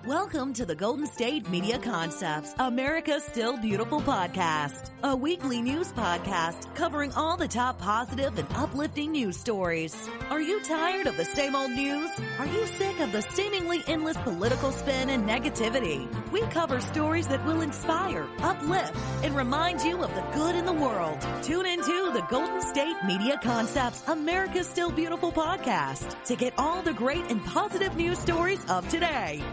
Welcome to the Golden State Media Concepts, America's Still Beautiful podcast, a weekly news podcast covering all the top positive and uplifting news stories. Are you tired of the same old news? Are you sick of the seemingly endless political spin and negativity? We cover stories that will inspire, uplift, and remind you of the good in the world. Tune into the Golden State Media Concepts, America's Still Beautiful podcast to get all the great and positive news stories of today.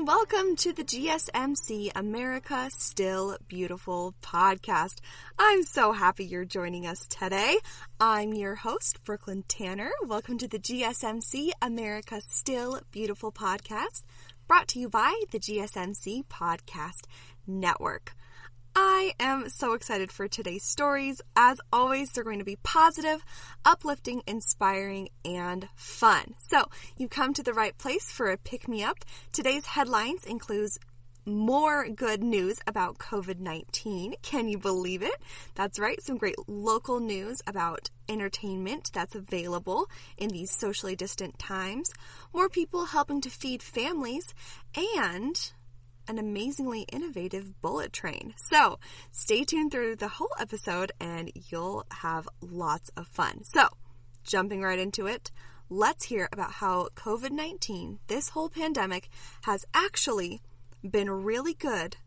Welcome to the GSMC America Still Beautiful podcast. I'm so happy you're joining us today. I'm your host, Brooklyn Tanner. Welcome to the GSMC America Still Beautiful podcast, brought to you by the GSMC Podcast Network. I am so excited for today's stories. As always, they're going to be positive, uplifting, inspiring, and fun. So, you come to the right place for a pick-me-up. Today's headlines includes more good news about COVID-19. Can you believe it? That's right, some great local news about entertainment that's available in these socially distant times. More people helping to feed families, and an amazingly innovative bullet train. So stay tuned through the whole episode and you'll have lots of fun. So jumping right into it, let's hear about how COVID-19, this whole pandemic, has actually been really good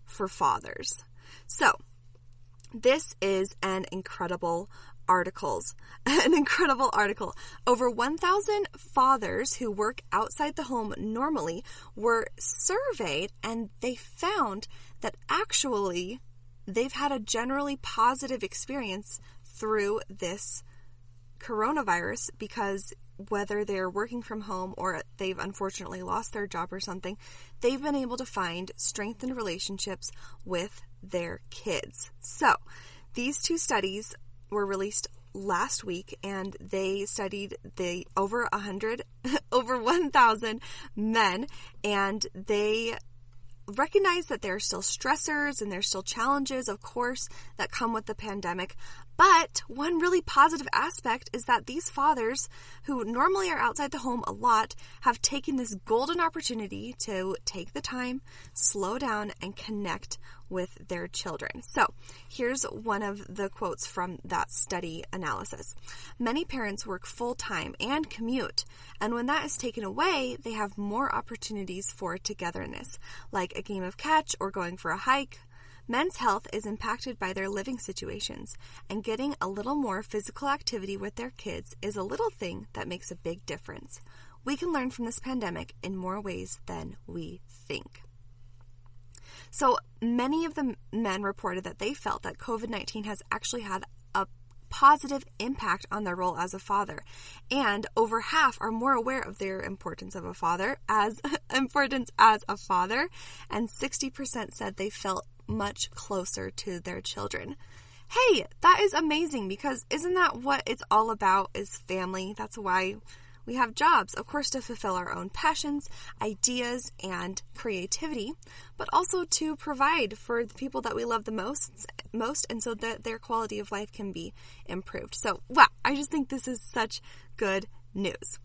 for fathers. So this is an incredible article. Over 1,000 fathers who work outside the home normally were surveyed, and they found that actually they've had a generally positive experience through this coronavirus, because whether they're working from home or they've unfortunately lost their job or something, they've been able to find strengthened relationships with their kids. So these two studies were released last week, and they studied the over 1,000 men, and they recognize that there are still stressors and there's still challenges, of course, that come with the pandemic. But one really positive aspect is that these fathers, who normally are outside the home a lot, have taken this golden opportunity to take the time, slow down, and connect with their children. So here's one of the quotes from that study analysis. Many parents work full-time and commute, and when that is taken away, they have more opportunities for togetherness, like a game of catch or going for a hike. Men's health is impacted by their living situations, and getting a little more physical activity with their kids is a little thing that makes a big difference. We can learn from this pandemic in more ways than we think. So many of the men reported that they felt that COVID-19 has actually had a positive impact on their role as a father, and over half are more aware of their importance as a father, and 60% said they felt much closer to their children. Hey, that is amazing, because isn't that what it's all about, is family? That's why we have jobs, of course, to fulfill our own passions, ideas, and creativity, but also to provide for the people that we love the most, and so that their quality of life can be improved. So, wow, I just think this is such good news.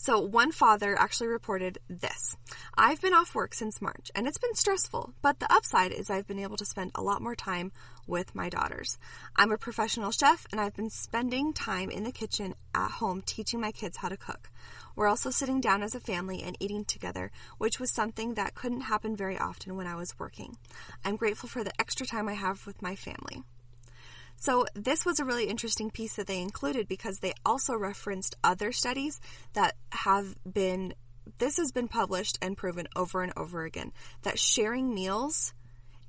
So one father actually reported this: I've been off work since March, and it's been stressful, but the upside is I've been able to spend a lot more time with my daughters. I'm a professional chef, and I've been spending time in the kitchen at home teaching my kids how to cook. We're also sitting down as a family and eating together, which was something that couldn't happen very often when I was working. I'm grateful for the extra time I have with my family. So this was a really interesting piece that they included, because they also referenced other studies that this has been published and proven over and over again, that sharing meals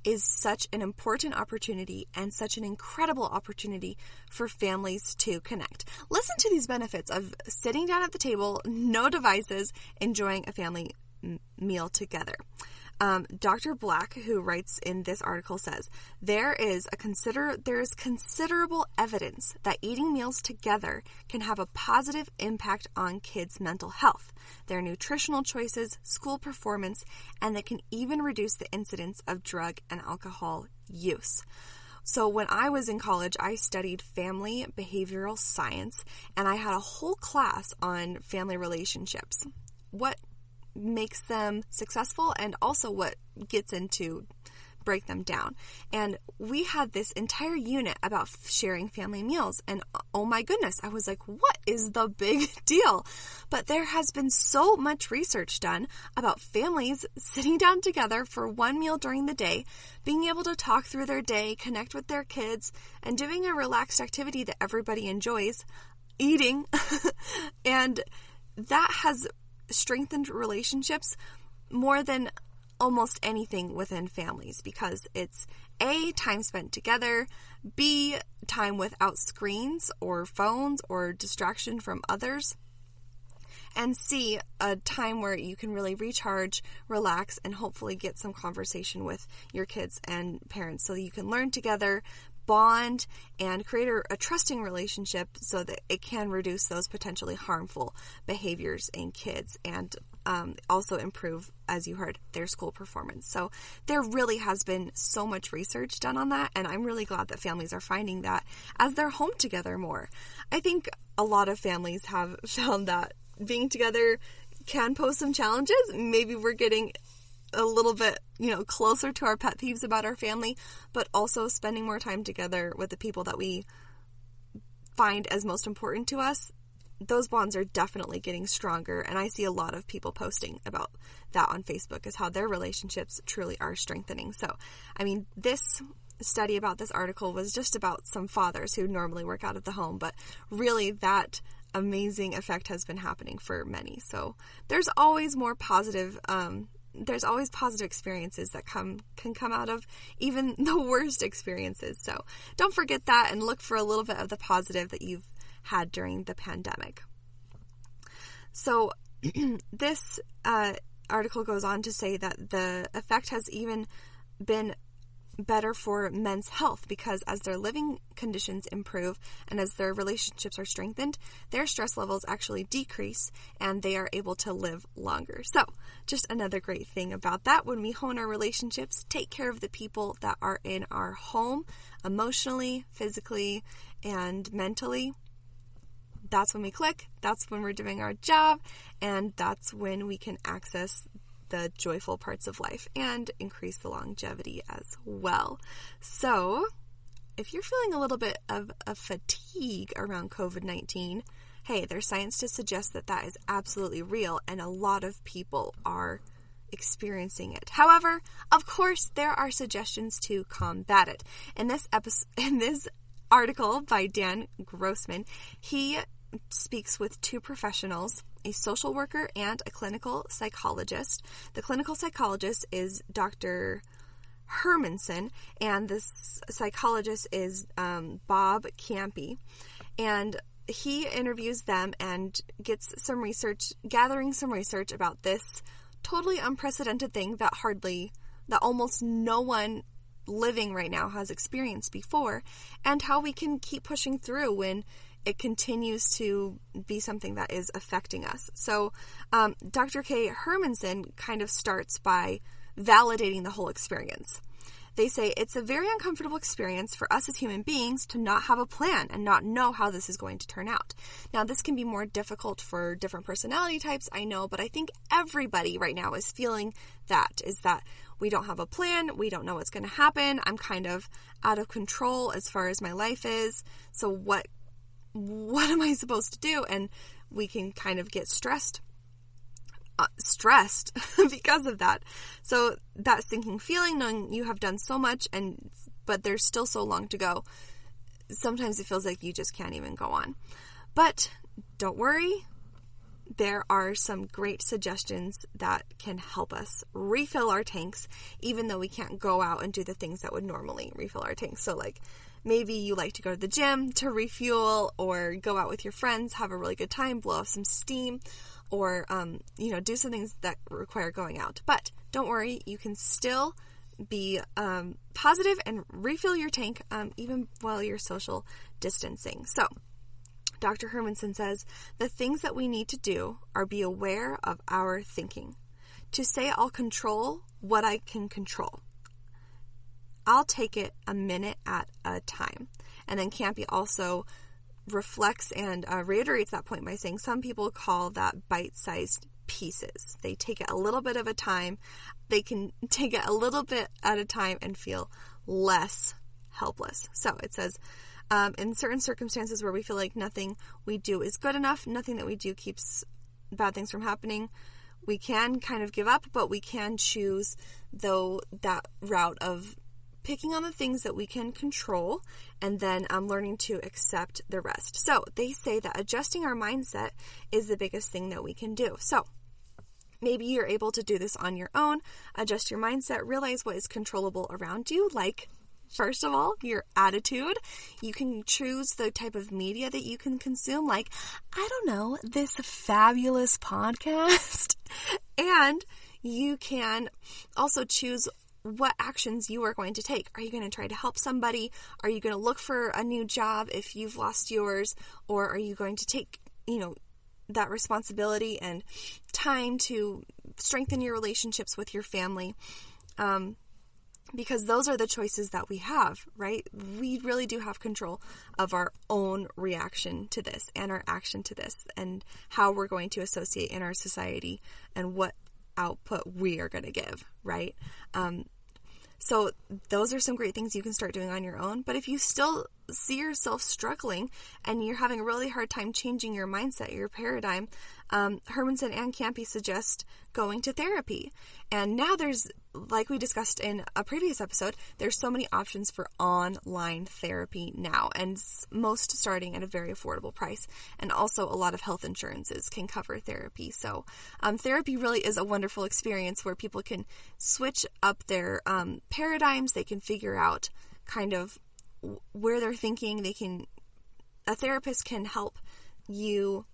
is such an important opportunity and such an incredible opportunity for families to connect. Listen to these benefits of sitting down at the table, no devices, enjoying a family meal together. Dr. Black, who writes in this article, says, there is considerable evidence that eating meals together can have a positive impact on kids' mental health, their nutritional choices, school performance, and that can even reduce the incidence of drug and alcohol use. So when I was in college, I studied family behavioral science, and I had a whole class on family relationships. What makes them successful and also what gets into break them down. And we had this entire unit about sharing family meals, and oh my goodness, I was like, what is the big deal? But there has been so much research done about families sitting down together for one meal during the day, being able to talk through their day, connect with their kids, and doing a relaxed activity that everybody enjoys, eating. And that has strengthened relationships more than almost anything within families, because it's A, time spent together, B, time without screens or phones or distraction from others, and C, a time where you can really recharge, relax, and hopefully get some conversation with your kids and parents so you can learn together, bond, and create a trusting relationship so that it can reduce those potentially harmful behaviors in kids and also improve, as you heard, their school performance. So there really has been so much research done on that, and I'm really glad that families are finding that as they're home together more. I think a lot of families have found that being together can pose some challenges. Maybe we're getting a little bit, closer to our pet peeves about our family, but also spending more time together with the people that we find as most important to us. Those bonds are definitely getting stronger, and I see a lot of people posting about that on Facebook, as how their relationships truly are strengthening. So, this study about this article was just about some fathers who normally work out of the home, but really that amazing effect has been happening for many. So there's always more positive experiences that can come out of even the worst experiences. So don't forget that, and look for a little bit of the positive that you've had during the pandemic. So this article goes on to say that the effect has even been better for men's health, because as their living conditions improve and as their relationships are strengthened, their stress levels actually decrease and they are able to live longer. So just another great thing about that, when we hone our relationships, take care of the people that are in our home emotionally, physically, and mentally, that's when we click, that's when we're doing our job, and that's when we can access the joyful parts of life and increase the longevity as well. So if you're feeling a little bit of a fatigue around COVID-19, hey, there's science to suggest that that is absolutely real, and a lot of people are experiencing it. However, of course, there are suggestions to combat it. In this article by Dan Grossman, he speaks with two professionals, a social worker and a clinical psychologist. The clinical psychologist is Dr. Hermanson, and this psychologist is Bob Campy. And he interviews them and gets some research, gathering some research about this totally unprecedented thing that almost no one living right now has experienced before, and how we can keep pushing through when it continues to be something that is affecting us. So Dr. K. Hermanson kind of starts by validating the whole experience. They say it's a very uncomfortable experience for us as human beings to not have a plan and not know how this is going to turn out. Now, this can be more difficult for different personality types, I know, but I think everybody right now is feeling that we don't have a plan, we don't know what's going to happen, I'm kind of out of control as far as my life is, so what am I supposed to do? And we can kind of get stressed because of that. So that sinking feeling, knowing you have done so much but there's still so long to go, sometimes it feels like you just can't even go on. But don't worry, there are some great suggestions that can help us refill our tanks, even though we can't go out and do the things that would normally refill our tanks. So like maybe you like to go to the gym to refuel, or go out with your friends, have a really good time, blow off some steam, or, do some things that require going out. But don't worry, you can still be positive and refill your tank even while you're social distancing. So Dr. Hermanson says, the things that we need to do are be aware of our thinking. To say I'll control what I can control. I'll take it a minute at a time. And then Campy also reflects and reiterates that point by saying some people call that bite-sized pieces. They take it a little bit of a time. They can take it a little bit at a time and feel less helpless. So it says, in certain circumstances where we feel like nothing we do is good enough, nothing that we do keeps bad things from happening, we can kind of give up, but we can choose, though, that route of picking on the things that we can control and then learning to accept the rest. So they say that adjusting our mindset is the biggest thing that we can do. So maybe you're able to do this on your own. Adjust your mindset, realize what is controllable around you, like, first of all, your attitude. You can choose the type of media that you can consume, like, I don't know, this fabulous podcast. And you can also choose what actions you are going to take. Are you going to try to help somebody? Are you going to look for a new job if you've lost yours? Or are you going to take, that responsibility and time to strengthen your relationships with your family? Because those are the choices that we have, right? We really do have control of our own reaction to this and our action to this and how we're going to associate in our society and what output we are going to give, right? So those are some great things you can start doing on your own. But if you still see yourself struggling and you're having a really hard time changing your mindset, your paradigm, Hermanson and Campy suggest going to therapy. And now there's, like we discussed in a previous episode, there's so many options for online therapy now, and most starting at a very affordable price. And also a lot of health insurances can cover therapy. So therapy really is a wonderful experience where people can switch up their paradigms. They can figure out kind of where they're thinking. A therapist can help you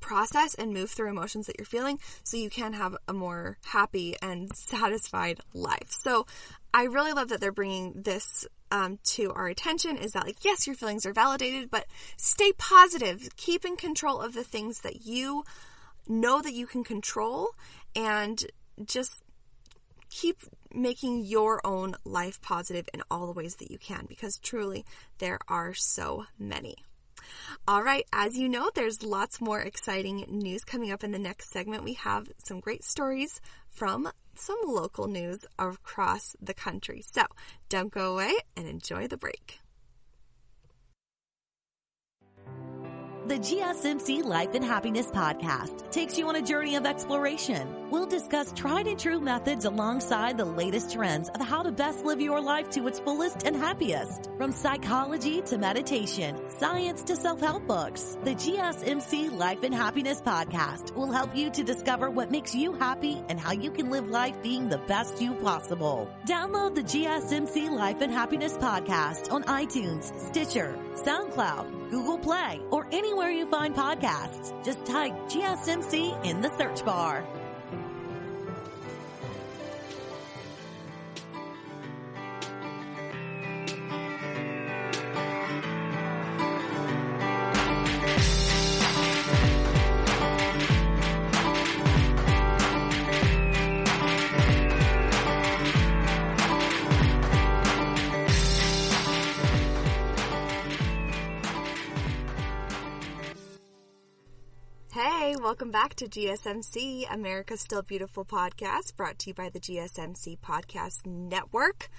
process and move through emotions that you're feeling so you can have a more happy and satisfied life. So I really love that they're bringing this to our attention, is that, like, yes, your feelings are validated, but stay positive. Keep in control of the things that you know that you can control, and just keep making your own life positive in all the ways that you can, because truly there are so many. All right, as you know, there's lots more exciting news coming up in the next segment. We have some great stories from some local news across the country. So don't go away and enjoy the break. The GSMC Life and Happiness podcast takes you on a journey of exploration. We'll discuss tried and true methods alongside the latest trends of how to best live your life to its fullest and happiest. From psychology to meditation, science to self-help books, the GSMC Life and Happiness podcast will help you to discover what makes you happy and how you can live life being the best you possible. Download the GSMC Life and Happiness podcast on iTunes, Stitcher, SoundCloud, Google Play, or anywhere you find podcasts. Just type GSMC in the search bar. Hey, welcome back to GSMC, America's Still Beautiful podcast, brought to you by the GSMC Podcast Network.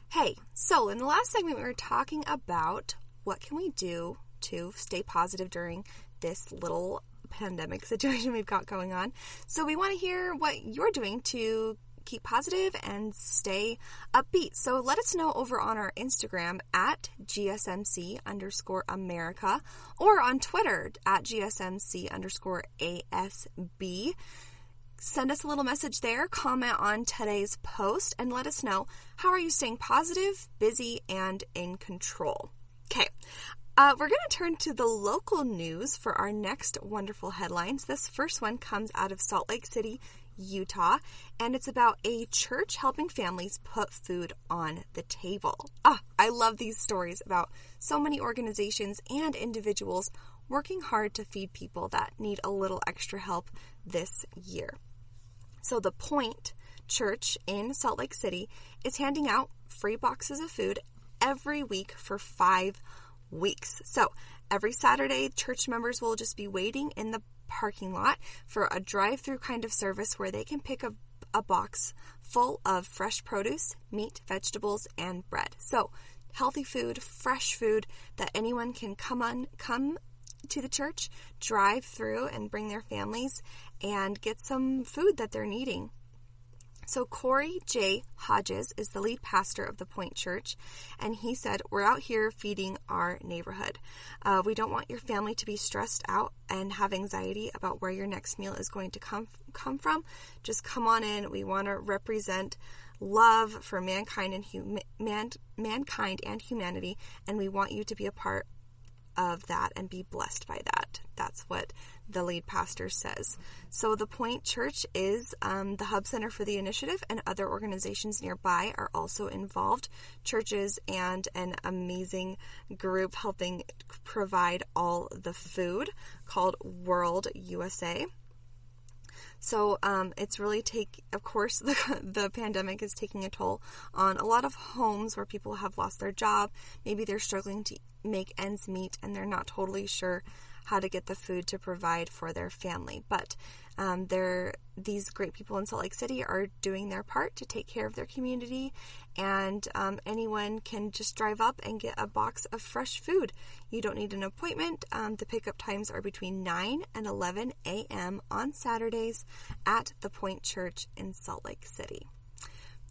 Hey, so in the last segment we were talking about what can we do to stay positive during this little pandemic situation we've got going on. So we want to hear what you're doing to keep positive and stay upbeat. So let us know over on our Instagram at GSMC_America or on Twitter at GSMC_ASB. Send us a little message there, comment on today's post, and let us know, how are you staying positive, busy, and in control? Okay, we're going to turn to the local news for our next wonderful headlines. This first one comes out of Salt Lake City, Utah, and it's about a church helping families put food on the table. I love these stories about so many organizations and individuals working hard to feed people that need a little extra help this year. So the Point Church in Salt Lake City is handing out free boxes of food every week for 5 weeks. So every Saturday, church members will just be waiting in the parking lot for a drive-through kind of service where they can pick up a box full of fresh produce, meat, vegetables, and bread. So healthy food, fresh food that anyone can come to the church, drive through and bring their families and get some food that they're needing. So Corey J. Hodges is the lead pastor of the Point Church, and he said, "We're out here feeding our neighborhood. We don't want your family to be stressed out and have anxiety about where your next meal is going to come from. Just come on in. We want to represent love for mankind and mankind and humanity, and we want you to be a part of that and be blessed by that." That's what the lead pastor says. So the Point Church is the hub center for the initiative, and other organizations nearby are also involved. Churches and an amazing group helping provide all the food called World USA. So it's really of course, the pandemic is taking a toll on a lot of homes where people have lost their job. Maybe they're struggling to make ends meet and they're not totally sure how to get the food to provide for their family. But these great people in Salt Lake City are doing their part to take care of their community, and anyone can just drive up and get a box of fresh food. You don't need an appointment. The pickup times are between 9 and 11 a.m. on Saturdays at the Point Church in Salt Lake City.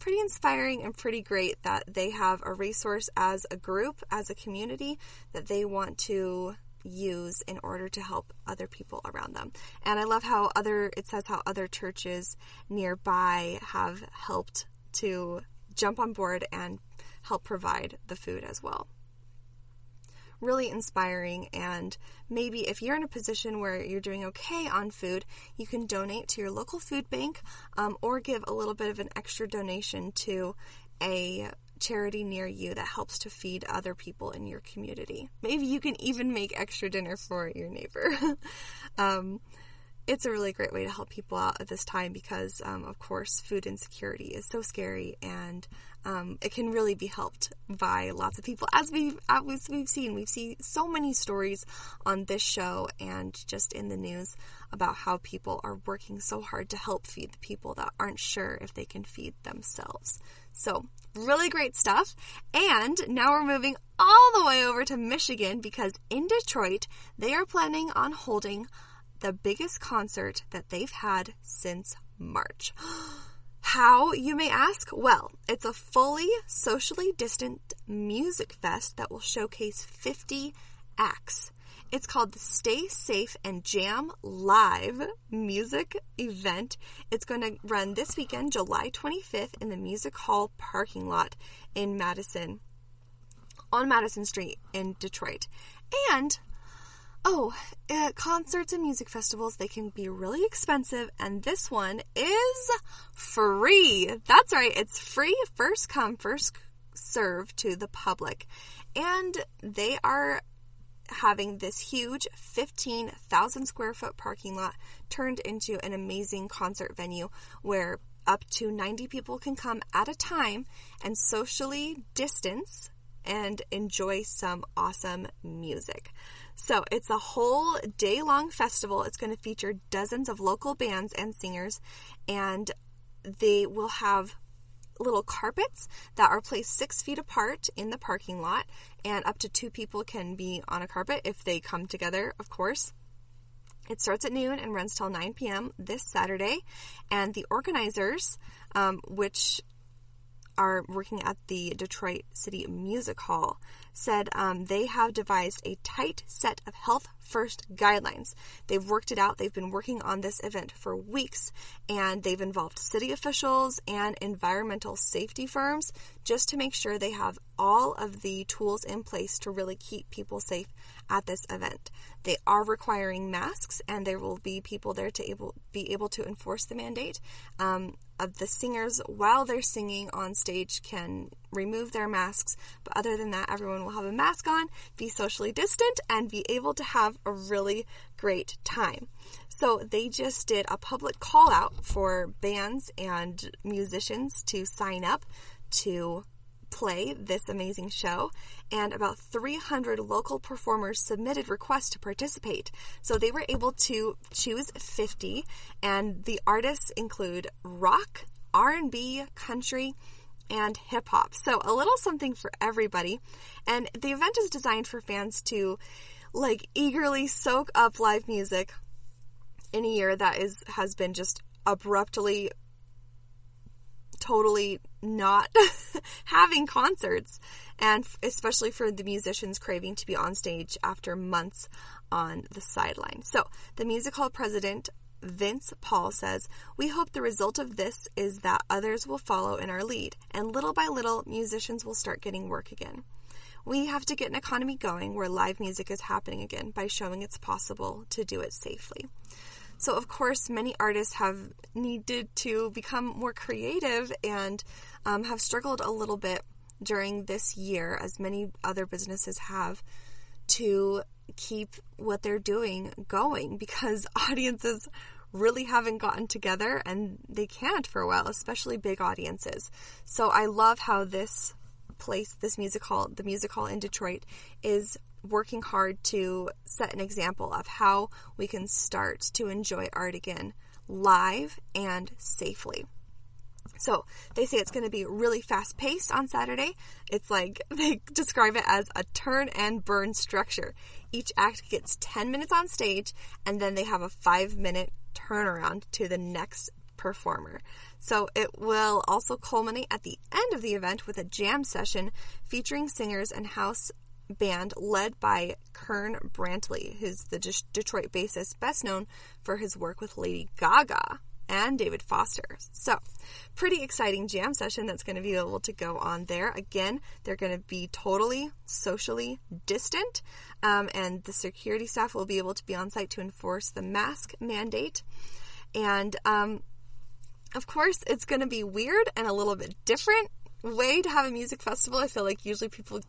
Pretty inspiring and pretty great that they have a resource as a group, as a community, that they want to use in order to help other people around them. And I love how it says how other churches nearby have helped to jump on board and help provide the food as well. Really inspiring, and maybe if you're in a position where you're doing okay on food, you can donate to your local food bank or give a little bit of an extra donation to a charity near you that helps to feed other people in your community. Maybe you can even make extra dinner for your neighbor. It's a really great way to help people out at this time because, of course, food insecurity is so scary, and it can really be helped by lots of people. As we've seen, we see so many stories on this show and just in the news about how people are working so hard to help feed the people that aren't sure if they can feed themselves. So, really great stuff. And now we're moving all the way over to Michigan because in Detroit, they are planning on holding the biggest concert that they've had since March. How, you may ask? Well, it's a fully socially distant music fest that will showcase 50 acts. It's called the Stay Safe and Jam Live music event. It's going to run this weekend, July 25th, in the Music Hall parking lot on Madison Street in Detroit. And concerts and music festivals, they can be really expensive, and this one is free. That's right, it's free, first come, first serve to the public. And they are having this huge 15,000 square foot parking lot turned into an amazing concert venue where up to 90 people can come at a time and socially distance and enjoy some awesome music. So it's a whole day-long festival. It's going to feature dozens of local bands and singers, and they will have little carpets that are placed 6 feet apart in the parking lot, and up to 2 people can be on a carpet if they come together, of course. It starts at noon and runs till 9 p.m. this Saturday, and the organizers, which are working at the Detroit City Music Hall, said they have devised a tight set of health-first guidelines. They've worked it out. They've been working on this event for weeks, and they've involved city officials and environmental safety firms just to make sure they have all of the tools in place to really keep people safe at this event. They are requiring masks, and there will be people there to be able to enforce the mandate. The singers, while they're singing on stage, can remove their masks, but other than that, everyone will have a mask on, be socially distant, and be able to have a really great time. So they just did a public call out for bands and musicians to sign up to play this amazing show, and about 300 local performers submitted requests to participate. So they were able to choose 50, and the artists include rock, R&B, country, and hip-hop. So a little something for everybody. And the event is designed for fans to eagerly soak up live music in a year that has been just abruptly totally not having concerts, and especially for the musicians craving to be on stage after months on the sideline. So the music hall president, Vince Paul, says, "We hope the result of this is that others will follow in our lead, and little by little, musicians will start getting work again. We have to get an economy going where live music is happening again by showing it's possible to do it safely." So, of course, many artists have needed to become more creative and have struggled a little bit during this year, as many other businesses have, to keep what they're doing going, because audiences really haven't gotten together, and they can't for a while, especially big audiences. So I love how this place, this music hall, the music hall in Detroit, is working hard to set an example of how we can start to enjoy art again, live and safely. So they say it's going to be really fast-paced on Saturday. It's like, they describe it as a turn and burn structure. Each act gets 10 minutes on stage, and then they have a 5-minute turnaround to the next performer. So it will also culminate at the end of the event with a jam session featuring singers and house band led by Kern Brantley, who's the Detroit bassist best known for his work with Lady Gaga and David Foster. So, pretty exciting jam session that's going to be able to go on there. Again, they're going to be totally socially distant, and the security staff will be able to be on site to enforce the mask mandate. And, of course, it's going to be weird and a little bit different way to have a music festival. I feel like usually people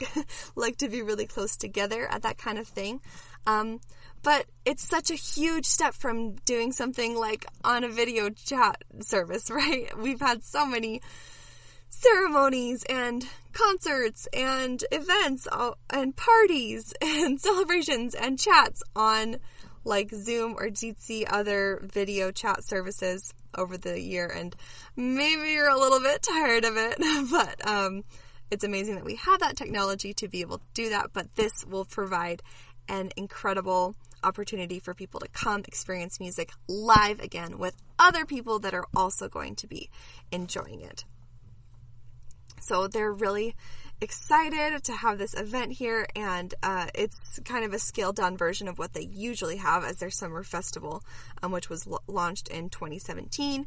like to be really close together at that kind of thing. But it's such a huge step from doing something like on a video chat service, right? We've had so many ceremonies and concerts and events and parties and celebrations and chats on like Zoom or Jitsi, other video chat services over the year, and maybe you're a little bit tired of it, but it's amazing that we have that technology to be able to do that. But this will provide an incredible opportunity for people to come experience music live again with other people that are also going to be enjoying it. So they're really excited to have this event here, and it's kind of a scaled down version of what they usually have as their summer festival, which was launched in 2017.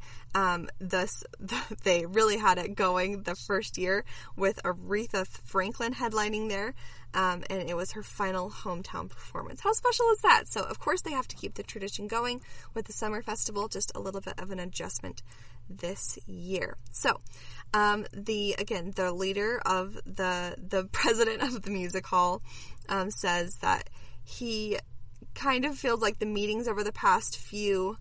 They really had it going the first year with Aretha Franklin headlining there, and it was her final hometown performance. How special is that? So of course they have to keep the tradition going with the summer festival, just a little bit of an adjustment this year. So the leader of the president of the music hall says that he kind of feels like the meetings over the past few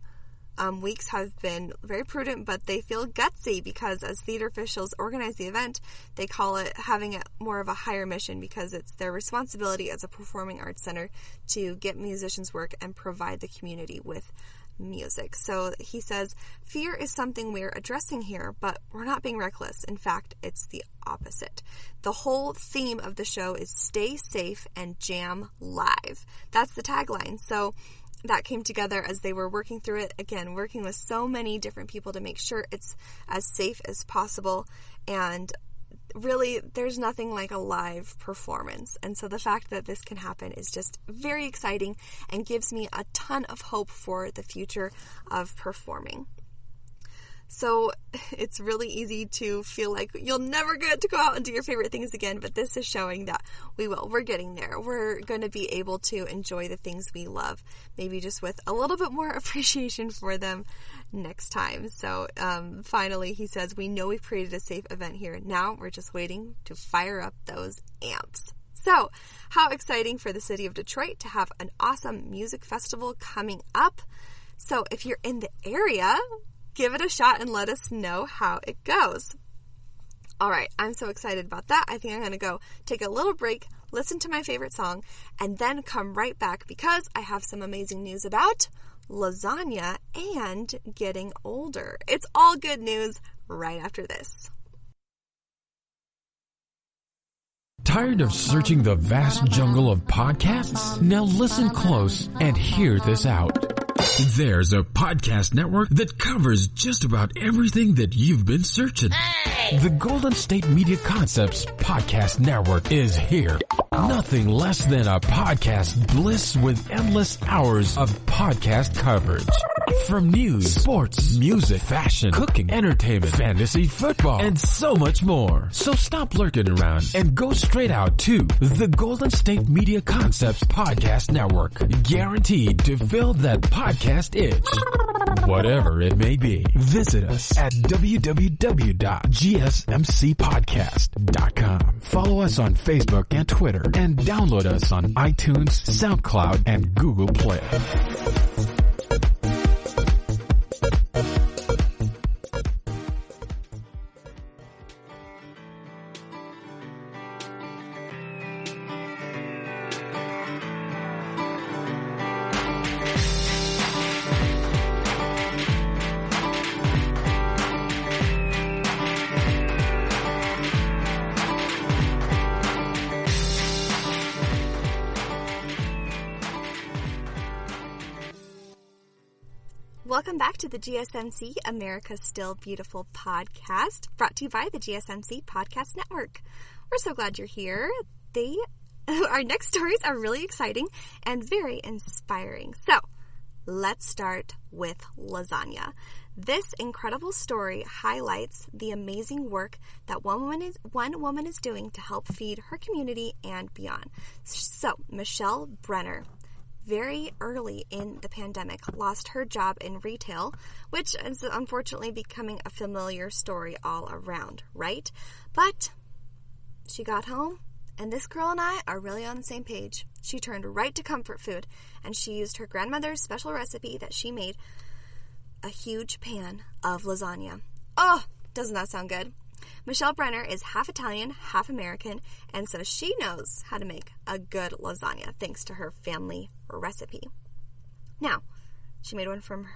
weeks have been very prudent, but they feel gutsy because as theater officials organize the event, they call it having it more of a higher mission because it's their responsibility as a performing arts center to get musicians work and provide the community with music. So he says, fear is something we're addressing here, but we're not being reckless. In fact, it's the opposite. The whole theme of the show is stay safe and jam live. That's the tagline. So that came together as they were working through it. Again, working with so many different people to make sure it's as safe as possible. And really, there's nothing like a live performance. And so the fact that this can happen is just very exciting and gives me a ton of hope for the future of performing. So it's really easy to feel like you'll never get to go out and do your favorite things again, but this is showing that we will. We're getting there. We're going to be able to enjoy the things we love, maybe just with a little bit more appreciation for them next time. So finally, he says, we know we've created a safe event here. Now we're just waiting to fire up those amps. So how exciting for the city of Detroit to have an awesome music festival coming up. So if you're in the area, give it a shot and let us know how it goes. All right, I'm so excited about that. I think I'm going to go take a little break, listen to my favorite song, and then come right back because I have some amazing news about lasagna and getting older. It's all good news right after this. Tired of searching the vast jungle of podcasts? Now listen close and hear this out. There's a podcast network that covers just about everything that you've been searching. Hey! The Golden State Media Concepts Podcast Network is here. Nothing less than a podcast bliss with endless hours of podcast coverage. From news, sports, music, fashion, cooking, entertainment, fantasy, football, and so much more. So stop lurking around and go straight out to the Golden State Media Concepts Podcast Network. Guaranteed to fill that podcast itch. Whatever it may be. Visit us at www.gsmcpodcast.com. Follow us on Facebook and Twitter and download us on iTunes, SoundCloud, and Google Play. Welcome back to the GSMC America's Still Beautiful podcast, brought to you by the GSMC Podcast Network. We're so glad you're here. Our next stories are really exciting and very inspiring. So, let's start with lasagna. This incredible story highlights the amazing work that one woman is doing to help feed her community and beyond. So, Michelle Brenner, very early in the pandemic, lost her job in retail, which is unfortunately becoming a familiar story all around, right? But she got home, and this girl and I are really on the same page. She turned right to comfort food, and she used her grandmother's special recipe that she made, a huge pan of lasagna. Oh, doesn't that sound good? Michelle Brenner is half Italian, half American, and so she knows how to make a good lasagna thanks to her family recipe. Now, she made one for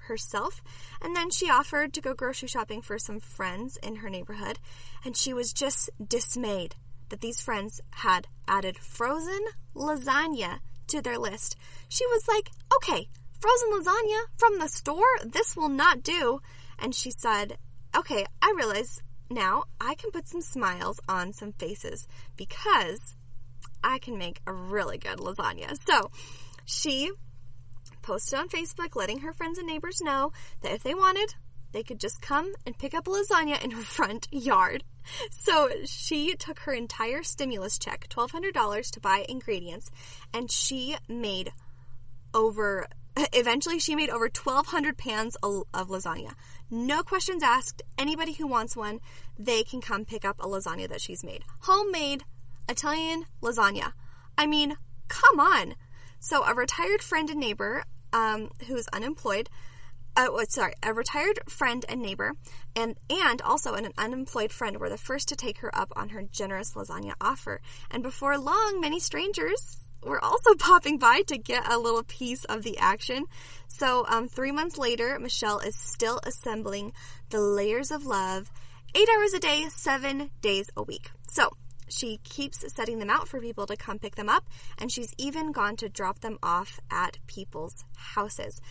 herself, and then she offered to go grocery shopping for some friends in her neighborhood, and she was just dismayed that these friends had added frozen lasagna to their list. She was like, okay, frozen lasagna from the store? This will not do. And she said, okay, I realize now I can put some smiles on some faces because I can make a really good lasagna. So she posted on Facebook letting her friends and neighbors know that if they wanted, they could just come and pick up a lasagna in her front yard. So she took her entire stimulus check, $1,200, to buy ingredients, and eventually she made over 1,200 pans of lasagna. No questions asked. Anybody who wants one, they can come pick up a lasagna that she's made. Homemade Italian lasagna. I mean, come on. So a retired friend and neighbor who's unemployed, a retired friend and neighbor and also an unemployed friend were the first to take her up on her generous lasagna offer. And before long, many strangers were also popping by to get a little piece of the action. So 3 months later, Michelle is still assembling the layers of love, 8 hours a day, 7 days a week. So She keeps setting them out for people to come pick them up, and she's even gone to drop them off at people's houses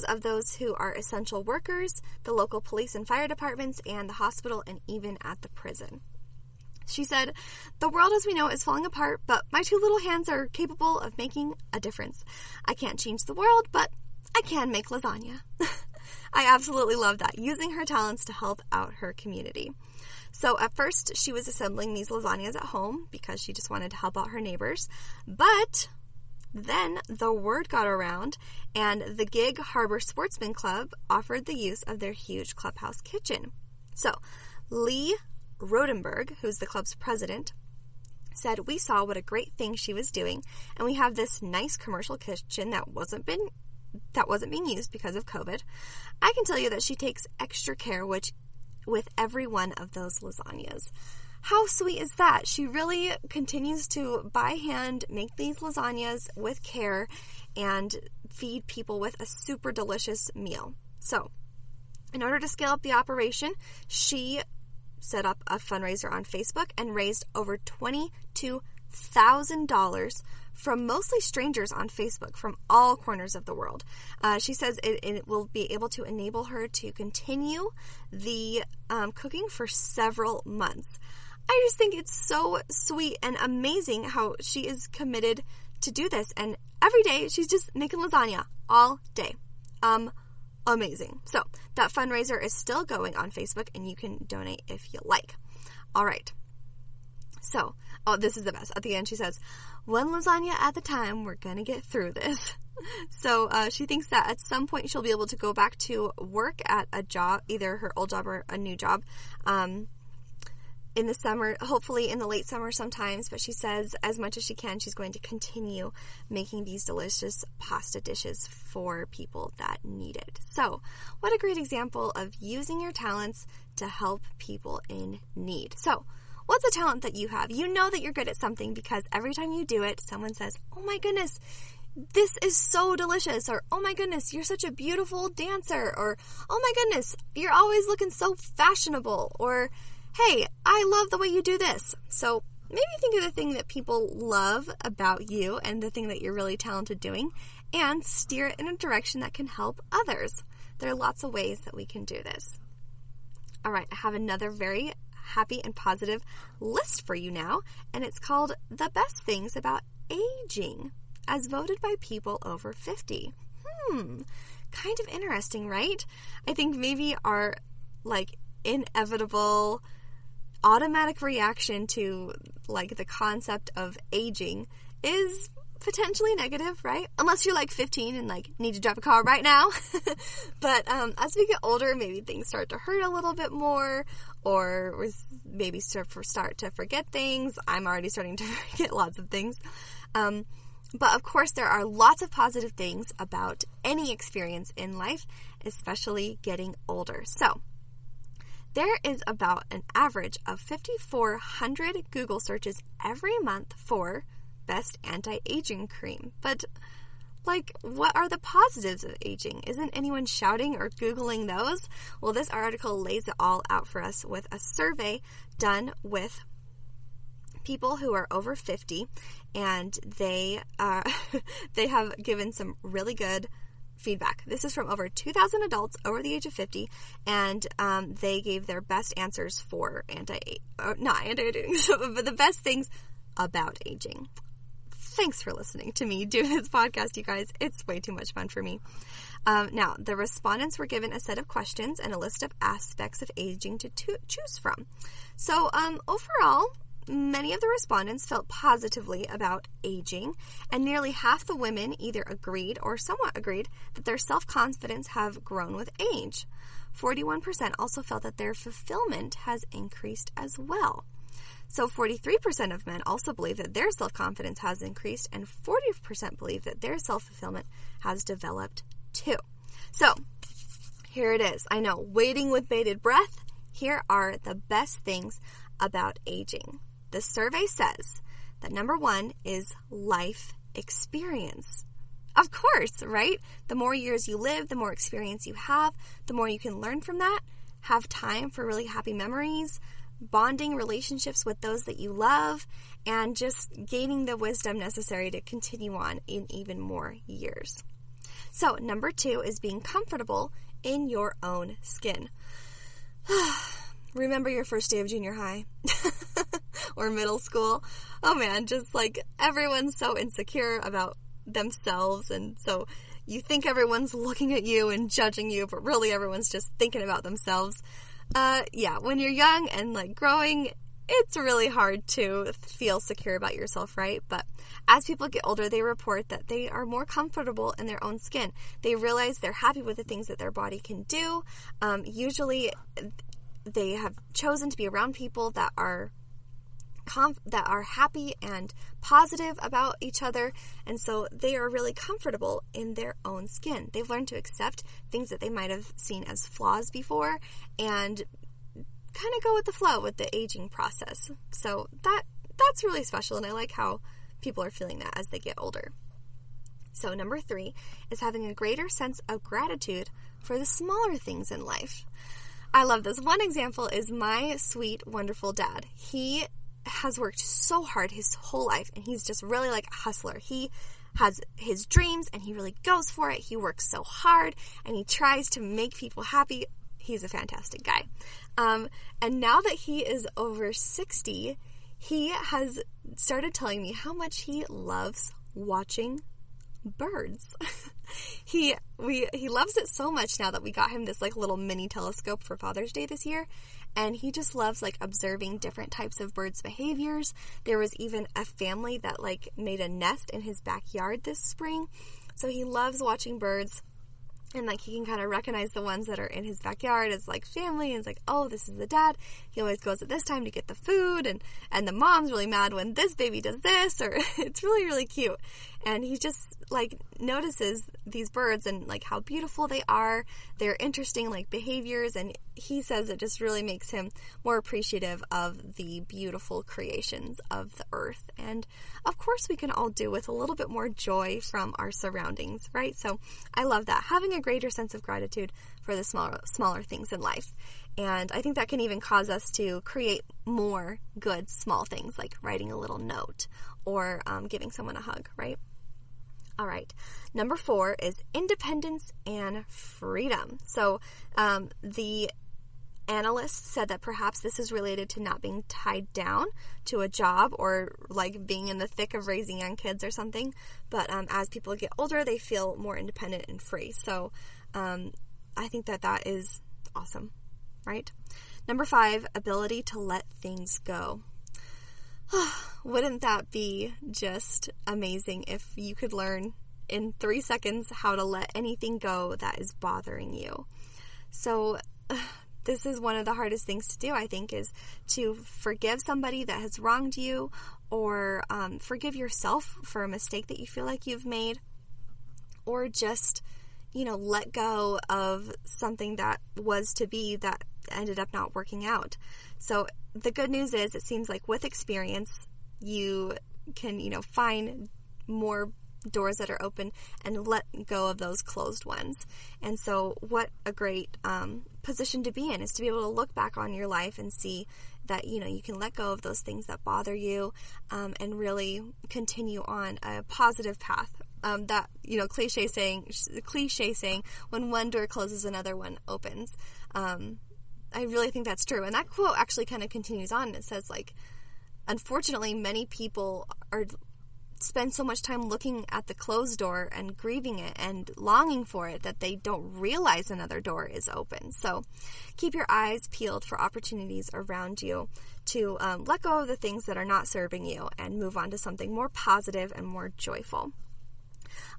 of those who are essential workers, the local police and fire departments, and the hospital, and even at the prison. She said, "The world as we know is falling apart, but my two little hands are capable of making a difference. I can't change the world, but I can make lasagna." I absolutely love that, using her talents to help out her community. So at first, she was assembling these lasagnas at home because she just wanted to help out her neighbors. But then the word got around, and the Gig Harbor Sportsman Club offered the use of their huge clubhouse kitchen. So Lee Rodenberg, who's the club's president, said, "We saw what a great thing she was doing, and we have this nice commercial kitchen that wasn't being used because of COVID. I can tell you that she takes extra care with every one of those lasagnas." How sweet is that? She really continues to, by hand, make these lasagnas with care and feed people with a super delicious meal. So, in order to scale up the operation, she set up a fundraiser on Facebook and raised over $22,000 from mostly strangers on Facebook from all corners of the world. She says it will be able to enable her to continue the cooking for several months. I just think it's so sweet and amazing how she is committed to do this. And every day she's just making lasagna all day. Amazing. So that fundraiser is still going on Facebook, and you can donate if you like. All right. So, this is the best. At the end, she says, "One lasagna at a time, we're going to get through this." So she thinks that at some point she'll be able to go back to work at a job, either her old job or a new job, in the summer, hopefully in the late summer sometimes. But she says as much as she can, she's going to continue making these delicious pasta dishes for people that need it. So what a great example of using your talents to help people in need. So what's a talent that you have? You know that you're good at something because every time you do it, someone says, "Oh my goodness, this is so delicious," or "Oh my goodness, you're such a beautiful dancer," or "Oh my goodness, you're always looking so fashionable," or "Hey, I love the way you do this." So maybe think of the thing that people love about you and the thing that you're really talented doing, and steer it in a direction that can help others. There are lots of ways that we can do this. All right, I have another very happy and positive list for you now, and it's called The Best Things About Aging, as voted by people over 50. Kind of interesting, right? I think maybe our inevitable automatic reaction to the concept of aging is potentially negative, right? Unless you're 15 and need to drive a car right now. But as we get older, maybe things start to hurt a little bit more, or we maybe start to forget things. I'm already starting to forget lots of things. But of course, there are lots of positive things about any experience in life, especially getting older. So there is about an average of 5,400 Google searches every month for best anti-aging cream. But what are the positives of aging? Isn't anyone shouting or Googling those? Well, this article lays it all out for us with a survey done with people who are over 50, and they have given some really good feedback. This is from over 2,000 adults over the age of 50, and they gave their best answers for not anti-aging, but the best things about aging. Thanks for listening to me do this podcast, you guys. It's way too much fun for me. Now, the respondents were given a set of questions and a list of aspects of aging to choose from. So, overall, many of the respondents felt positively about aging, and nearly half the women either agreed or somewhat agreed that their self-confidence have grown with age. 41% also felt that their fulfillment has increased as well. So 43% of men also believe that their self-confidence has increased, and 40% believe that their self-fulfillment has developed too. So here it is. I know, waiting with bated breath. Here are the best things about aging. The survey says that number one is life experience. Of course, right? The more years you live, the more experience you have, the more you can learn from that, have time for really happy memories, bonding relationships with those that you love, and just gaining the wisdom necessary to continue on in even more years. So, number 2 is being comfortable in your own skin. Remember your first day of junior high or middle school? Oh man, just like everyone's so insecure about themselves, and so you think everyone's looking at you and judging you, but really everyone's just thinking about themselves. When you're young and like growing, it's really hard to feel secure about yourself, right? But as people get older, they report that they are more comfortable in their own skin. They realize they're happy with the things that their body can do. Usually they have chosen to be around people that are happy and positive about each other, and so they are really comfortable in their own skin. They've learned to accept things that they might have seen as flaws before and kind of go with the flow with the aging process. So that's really special, and I like how people are feeling that as they get older. So number 3 is having a greater sense of gratitude for the smaller things in life. I love this. One example is my sweet, wonderful dad. He has worked so hard his whole life, and he's just really like a hustler. He has his dreams, and he really goes for it. He works so hard, and he tries to make people happy. He's a fantastic guy. And now that he is over 60, he has started telling me how much he loves watching birds. He loves it so much now that we got him this like little mini telescope for Father's Day this year, and he just loves like observing different types of birds' behaviors. There was even a family that like made a nest in his backyard this spring, so he loves watching birds. And, like, he can kind of recognize the ones that are in his backyard as, like, family. And it's like, oh, this is the dad. He always goes at this time to get the food. And the mom's really mad when this baby does this. Or it's really, really cute. And he just, like, notices these birds and, like, how beautiful they are. Their interesting, like, behaviors. And he says it just really makes him more appreciative of the beautiful creations of the earth. And, of course, we can all do with a little bit more joy from our surroundings, right? So I love that. Having a greater sense of gratitude for the smaller things in life. And I think that can even cause us to create more good small things, like writing a little note or giving someone a hug, right? All right. Number 4 is independence and freedom. So the analysts said that perhaps this is related to not being tied down to a job or like being in the thick of raising young kids or something. But as people get older, they feel more independent and free. So I think that is awesome, right? Number 5, ability to let things go. Wouldn't that be just amazing if you could learn in 3 seconds how to let anything go that is bothering you? So this is one of the hardest things to do, I think, is to forgive somebody that has wronged you, or forgive yourself for a mistake that you feel like you've made, or just, let go of something that was to be that ended up not working out. So the good news is it seems like with experience, you can, find more doors that are open and let go of those closed ones. And so what a great position to be in is to be able to look back on your life and see that, you can let go of those things that bother you and really continue on a positive path. That, cliche saying, when one door closes, another one opens. I really think that's true. And that quote actually kind of continues on. It says, unfortunately, many people spend so much time looking at the closed door and grieving it and longing for it that they don't realize another door is open. So keep your eyes peeled for opportunities around you to let go of the things that are not serving you and move on to something more positive and more joyful.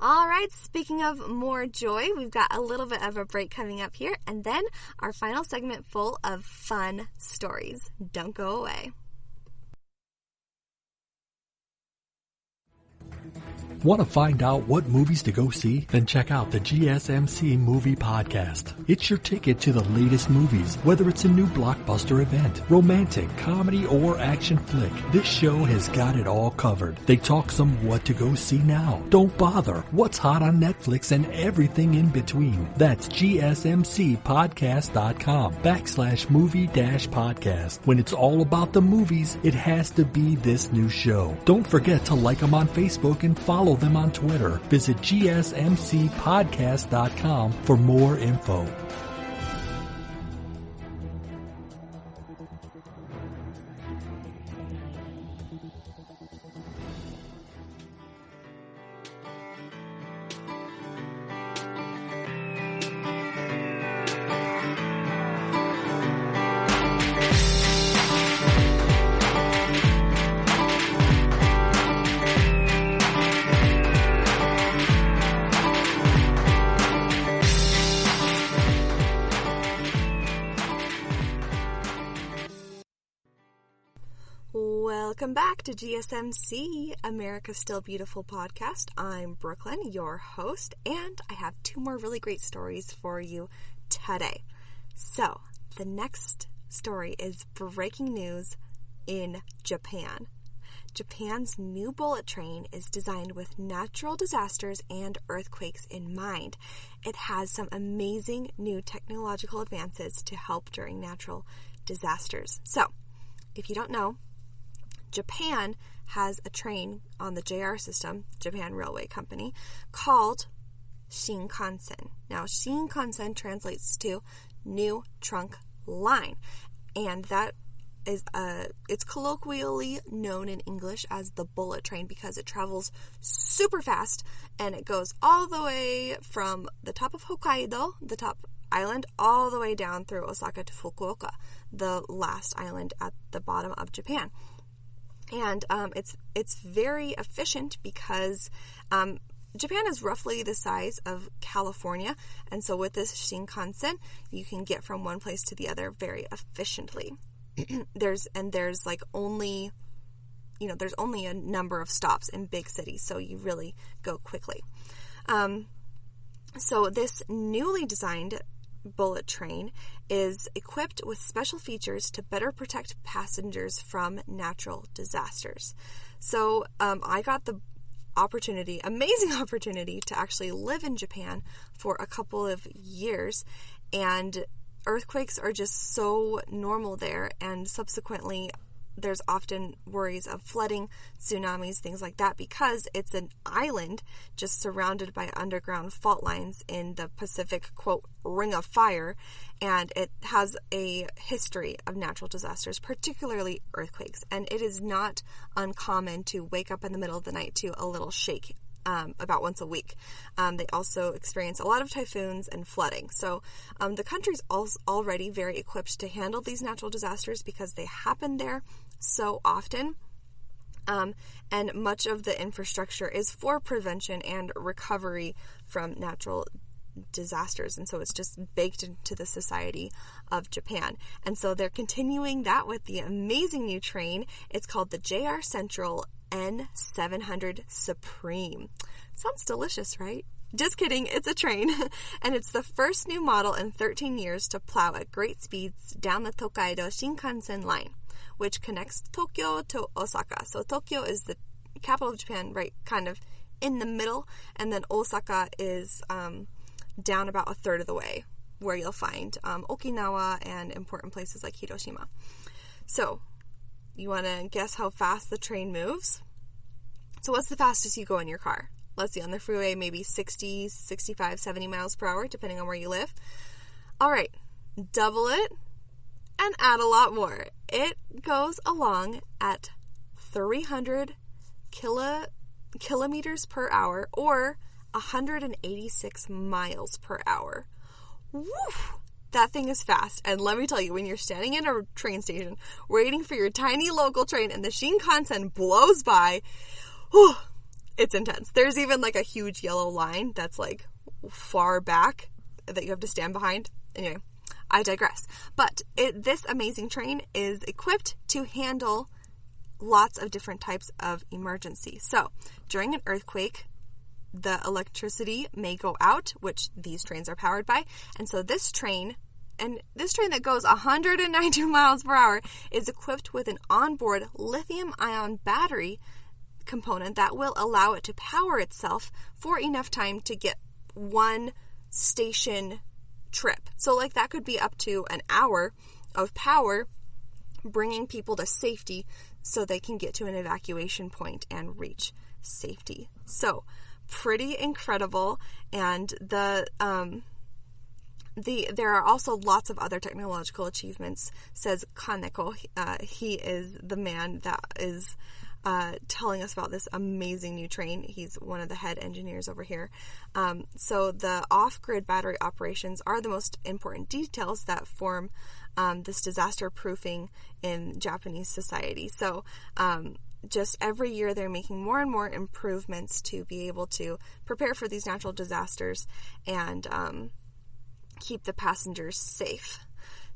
All right, speaking of more joy, we've got a little bit of a break coming up here, and then our final segment full of fun stories. Don't go away. Want to find out what movies to go see? Then check out the GSMC Movie Podcast. It's your ticket to the latest movies, whether it's a new blockbuster event, romantic, comedy, or action flick. This show has got it all covered. They talk some what to go see now, don't bother, what's hot on Netflix, and everything in between. That's gsmcpodcast.com/movie-podcast. When it's all about the movies, it has to be this new show. Don't forget to like them on Facebook and follow them on Twitter. Visit gsmcpodcast.com for more info. Welcome back to GSMC, America's Still Beautiful podcast. I'm Brooklyn, your host, and I have two more really great stories for you today. So, the next story is breaking news in Japan. Japan's new bullet train is designed with natural disasters and earthquakes in mind. It has some amazing new technological advances to help during natural disasters. So, if you don't know, Japan has a train on the JR system, Japan Railway Company, called Shinkansen. Now, Shinkansen translates to new trunk line, and that is it's colloquially known in English as the bullet train because it travels super fast, and it goes all the way from the top of Hokkaido, the top island, all the way down through Osaka to Fukuoka, the last island at the bottom of Japan. And it's very efficient because Japan is roughly the size of California, and so with this Shinkansen, you can get from one place to the other very efficiently. there's only a number of stops in big cities, so you really go quickly. So this newly designed bullet train is equipped with special features to better protect passengers from natural disasters. So I got the amazing opportunity to actually live in Japan for a couple of years, and earthquakes are just so normal there, and subsequently there's often worries of flooding, tsunamis, things like that, because it's an island just surrounded by underground fault lines in the Pacific, quote, Ring of Fire, and it has a history of natural disasters, particularly earthquakes, and it is not uncommon to wake up in the middle of the night to a little shake about once a week. They also experience a lot of typhoons and flooding. So the country's already very equipped to handle these natural disasters because they happen there so often. And much of the infrastructure is for prevention and recovery from natural disasters. And so it's just baked into the society of Japan. And so they're continuing that with the amazing new train. It's called the JR Central N700 Supreme. Sounds delicious, right? Just kidding, it's a train. And it's the first new model in 13 years to plow at great speeds down the Tokaido Shinkansen line, which connects Tokyo to Osaka. So Tokyo is the capital of Japan, right, kind of in the middle, and then Osaka is down about a third of the way, where you'll find Okinawa and important places like Hiroshima. So, you want to guess how fast the train moves? So what's the fastest you go in your car? Let's see, on the freeway, maybe 60, 65, 70 miles per hour, depending on where you live. All right, double it and add a lot more. It goes along at 300 kilometers per hour, or 186 miles per hour. Woo! That thing is fast. And let me tell you, when you're standing in a train station waiting for your tiny local train and the Shinkansen blows by, whew, it's intense. There's even like a huge yellow line that's like far back that you have to stand behind. Anyway, I digress. But this amazing train is equipped to handle lots of different types of emergency. So during an earthquake, the electricity may go out, which these trains are powered by. And so this train that goes 192 miles per hour is equipped with an onboard lithium-ion battery component that will allow it to power itself for enough time to get one station trip. So like that could be up to an hour of power, bringing people to safety so they can get to an evacuation point and reach safety. So pretty incredible. And there are also lots of other technological achievements, says Kaneko. He is the man that is telling us about this amazing new train. He's one of the head engineers over here. So the off-grid battery operations are the most important details that form this disaster proofing in Japanese society. So just every year they're making more and more improvements to be able to prepare for these natural disasters and keep the passengers safe.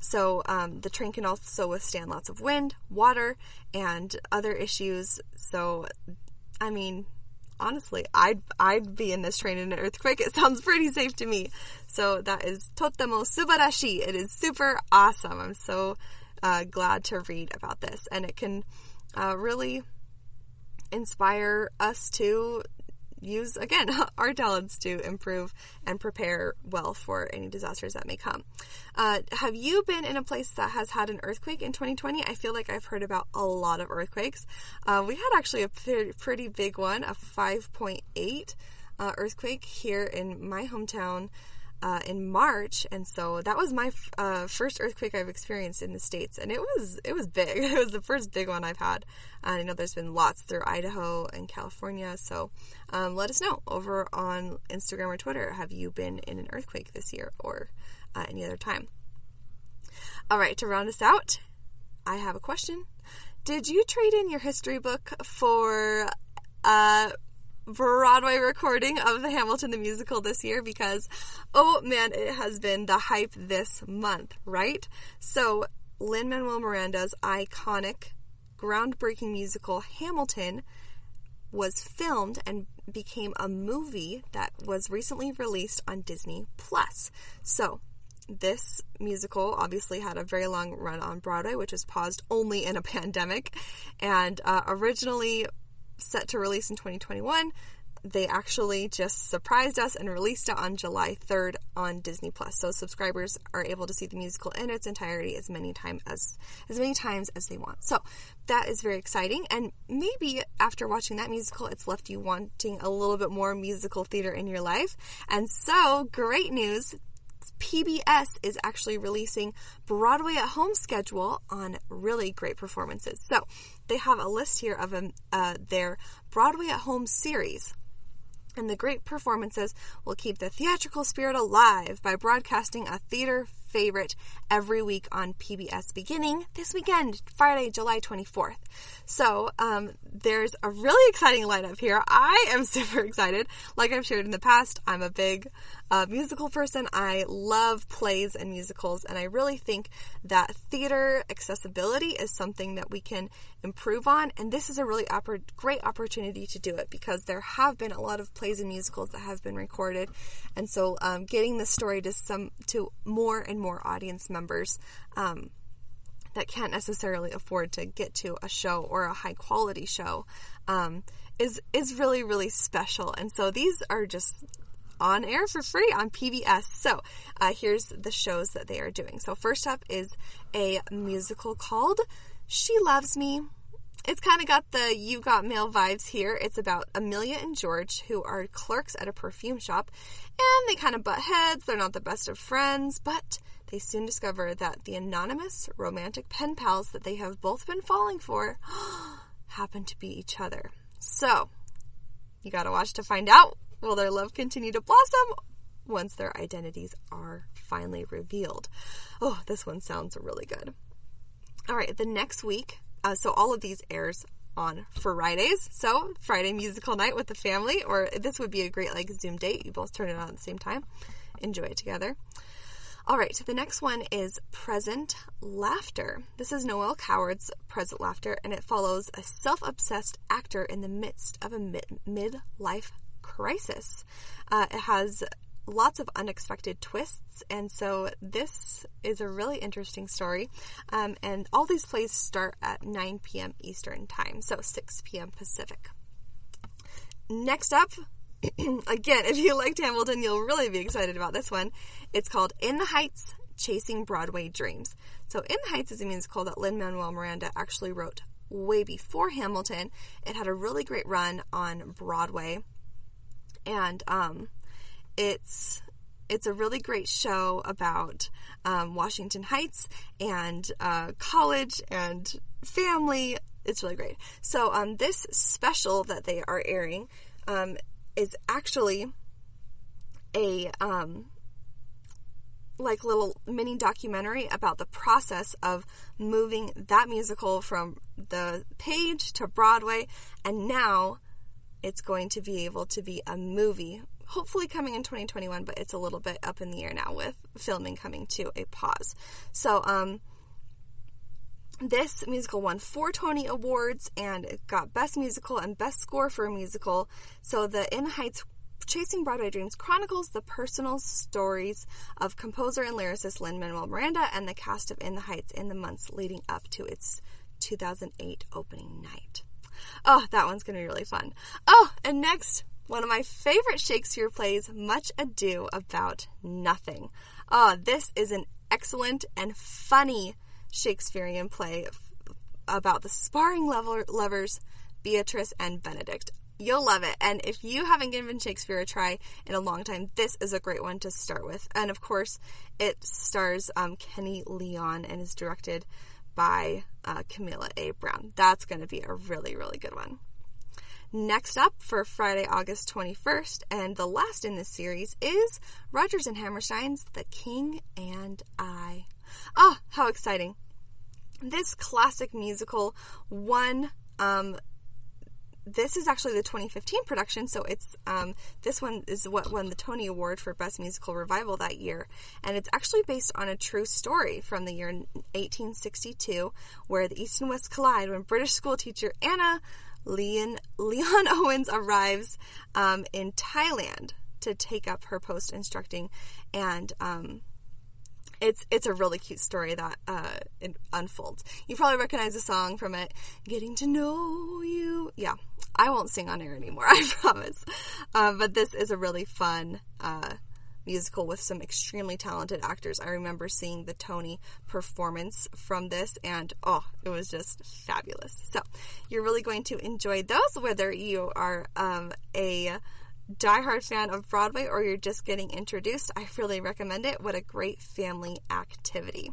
So the train can also withstand lots of wind, water, and other issues. So, I mean, honestly, I'd be in this train in an earthquake. It sounds pretty safe to me. So that is totemo subarashi. It is super awesome. I'm so glad to read about this. And it can really inspire us to use, again, our talents to improve and prepare well for any disasters that may come. Have you been in a place that has had an earthquake in 2020? I feel like I've heard about a lot of earthquakes. We had actually a pretty big one, a 5.8 earthquake here in my hometown in March, and so that was my first earthquake I've experienced in the States, and it was big. It was the first big one I've had. I know there's been lots through Idaho and California, so let us know over on Instagram or Twitter. Have you been in an earthquake this year or any other time? All right, to round us out, I have a question. Did you trade in your history book for Broadway recording of the Hamilton the Musical this year? Because, oh man, it has been the hype this month, right? So Lin-Manuel Miranda's iconic, groundbreaking musical Hamilton was filmed and became a movie that was recently released on Disney+. So this musical obviously had a very long run on Broadway, which was paused only in a pandemic, and originally set to release in 2021. They actually just surprised us and released it on July 3rd on Disney+. So subscribers are able to see the musical in its entirety as many times as they want. So that is very exciting. And maybe after watching that musical, it's left you wanting a little bit more musical theater in your life. And so, great news. PBS is actually releasing Broadway at Home schedule on really great performances. So they have a list here of their Broadway at Home series. And the great performances will keep the theatrical spirit alive by broadcasting a theater favorite every week on PBS beginning this weekend, Friday, July 24th. So there's a really exciting lineup here. I am super excited. Like I've shared in the past, I'm a big musical person. I love plays and musicals, and I really think that theater accessibility is something that we can improve on, and this is a really great opportunity to do it, because there have been a lot of plays and musicals that have been recorded, and so getting the story to more and more audience members that can't necessarily afford to get to a show or a high quality show is really, really special. And so these are just on air for free on PBS. So here's the shows that they are doing. So first up is a musical called She Loves Me. It's kind of got the You Got Mail vibes here. It's about Amelia and George, who are clerks at a perfume shop, and they kind of butt heads. They're not the best of friends, but they soon discover that the anonymous romantic pen pals that they have both been falling for happen to be each other. So, you gotta watch to find out. Will their love continue to blossom once their identities are finally revealed? Oh, this one sounds really good. All right, the next week, so all of these airs on Fridays. So Friday musical night with the family, or this would be a great Zoom date. You both turn it on at the same time. Enjoy it together. All right, the next one is Present Laughter. This is Noel Coward's Present Laughter, and it follows a self-obsessed actor in the midst of a midlife crisis. It has lots of unexpected twists, and so this is a really interesting story. And all these plays start at 9 p.m. Eastern Time, so 6 p.m. Pacific. Next up, again, if you liked Hamilton, you'll really be excited about this one. It's called In the Heights, Chasing Broadway Dreams. So In the Heights is a musical that Lin-Manuel Miranda actually wrote way before Hamilton. It had a really great run on Broadway. And it's a really great show about Washington Heights and college and family. It's really great. So this special that they are airing is actually a like little mini documentary about the process of moving that musical from the page to Broadway, and now it's going to be able to be a movie, hopefully coming in 2021, but it's a little bit up in the air now with filming coming to a pause. So this musical won 4 Tony Awards, and it got Best Musical and Best Score for a Musical. So the In the Heights, Chasing Broadway Dreams chronicles the personal stories of composer and lyricist Lin-Manuel Miranda and the cast of In the Heights in the months leading up to its 2008 opening night. Oh, that one's going to be really fun. Oh, and next, one of my favorite Shakespeare plays, Much Ado About Nothing. Oh, this is an excellent and funny Shakespearean play about the sparring lovers Beatrice and Benedict. You'll love it. And if you haven't given Shakespeare a try in a long time, this is a great one to start with. And of course, it stars Kenny Leon and is directed by Camilla A. Brown. That's going to be a really, really good one. Next up for Friday, August 21st, and the last in this series, is Rodgers and Hammerstein's The King and I. Oh, how exciting. This classic musical won, this is actually the 2015 production, so it's, this one is what won the Tony Award for Best Musical Revival that year, and it's actually based on a true story from the year 1862, where the East and West collide when British schoolteacher Anna Leon Owens arrives in Thailand to take up her post instructing, and it's a really cute story that it unfolds. You probably recognize the song from it, Getting to Know You. Yeah, I won't sing on air anymore, I promise. But this is a really fun musical with some extremely talented actors. I remember seeing the Tony performance from this, and oh, it was just fabulous. So you're really going to enjoy those, whether you are a diehard fan of Broadway or you're just getting introduced. I really recommend it. What a great family activity.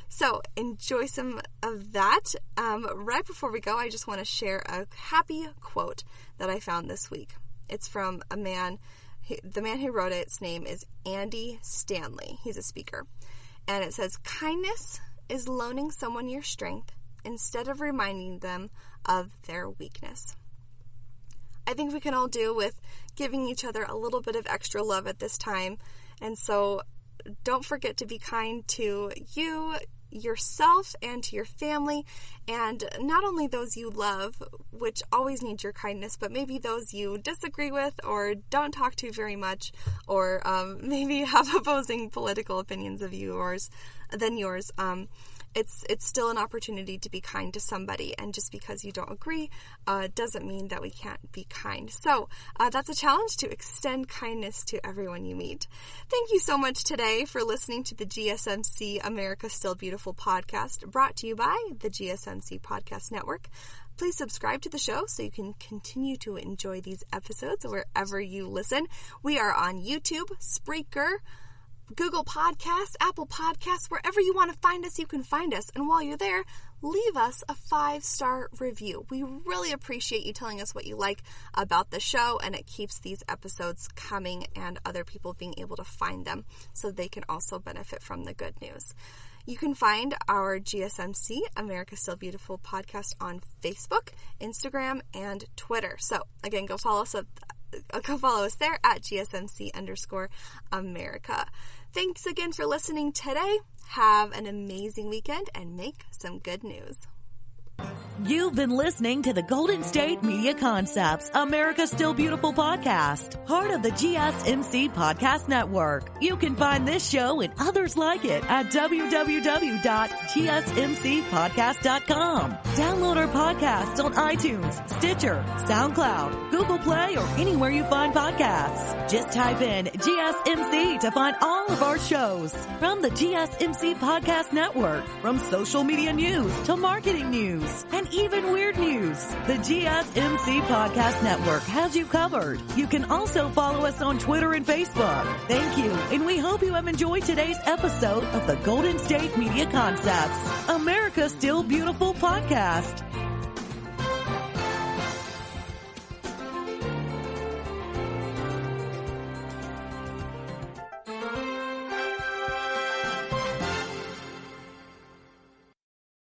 So enjoy some of that. Right before we go, I just want to share a happy quote that I found this week. It's from a man. The man who wrote it, his name is Andy Stanley. He's a speaker. And it says, kindness is loaning someone your strength instead of reminding them of their weakness. I think we can all do with giving each other a little bit of extra love at this time. And so don't forget to be kind to you, yourself, and to your family, and not only those you love, which always need your kindness, but maybe those you disagree with or don't talk to very much, or maybe have opposing political opinions of yours. It's still an opportunity to be kind to somebody, and just because you don't agree doesn't mean that we can't be kind. So that's a challenge, to extend kindness to everyone you meet. Thank you so much today for listening to the GSMC America Still Beautiful podcast, brought to you by the GSMC Podcast Network. Please subscribe to the show so you can continue to enjoy these episodes wherever you listen. We are on YouTube, Spreaker, Google Podcasts, Apple Podcasts, wherever you want to find us, you can find us. And while you're there, leave us a 5-star review. We really appreciate you telling us what you like about the show, and it keeps these episodes coming and other people being able to find them so they can also benefit from the good news. You can find our GSMC, America Still Beautiful podcast on Facebook, Instagram, and Twitter. So again, go follow us follow us there at GSMC_America. Thanks again for listening today. Have an amazing weekend and make some good news. You've been listening to the Golden State Media Concepts, America's Still Beautiful podcast, part of the GSMC Podcast Network. You can find this show and others like it at www.gsmcpodcast.com. Download our podcasts on iTunes, Stitcher, SoundCloud, Google Play, or anywhere you find podcasts. Just type in GSMC to find all of our shows. From the GSMC Podcast Network, from social media news to marketing news, and even weird news, the GSMC Podcast Network has you covered. You can also follow us on Twitter and Facebook. Thank you, and we hope you have enjoyed today's episode of the Golden State Media Concepts, America's Still Beautiful podcast.